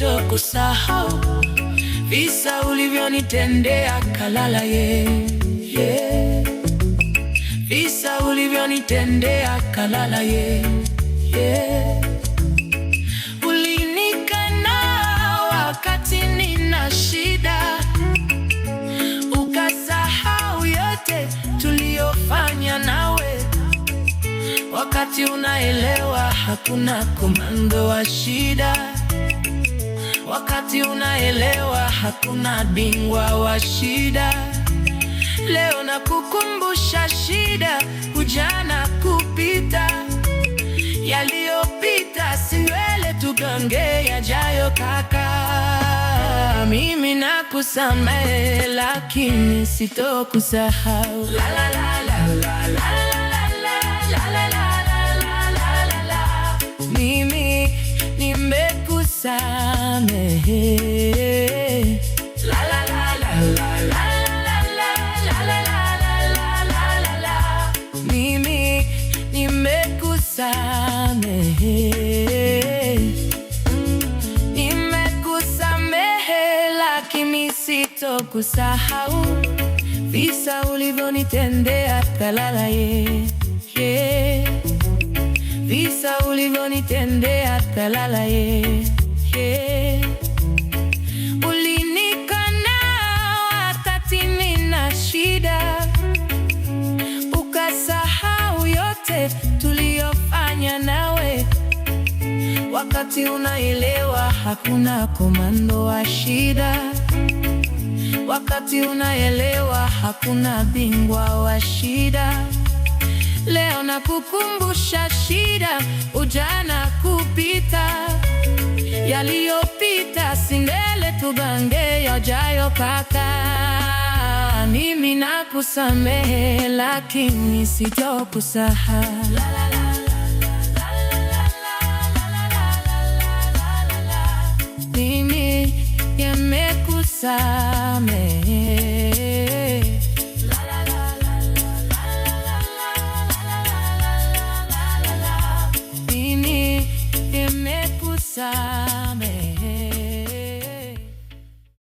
sitokusahau visa ulivyonitendea Kalala, visa ulivyonitendea Kalala, Ulinikana wakati nina shida, ukasahau yote tuliyofanya nawe. Wakati unaelewa hakuna komando wa shida, wakati unaelewa hakuna bingwa wa shida. Leo nakukumbusha shida, ujana kupita, yaliyopita si ndwele, tugange yajayo kaka. Mimi nakusamehe lakini sitokusahau. La la la la la la la la la la. Mimi nimekusamehe. La la la la la la la la la. Mimi nimekusamehe. Nimekusamehe lakini sitokusahau visa ulivyonitendea Kalala, visa ulivyonitendea Kalala, Ulinikana wakati nina shida, ukasahau yote tuliyofanya nawe. Wakati unaelewa hakuna komando wa shida, wakati unaelewa hakuna bingwa wa shida. Leo nakukumbusha shida, ujana kupita, yaliyopita si ndwele, tugange yajayo kaka. Mimi nakusamehe lakini sitokusahau. Mimi nimekusamehe.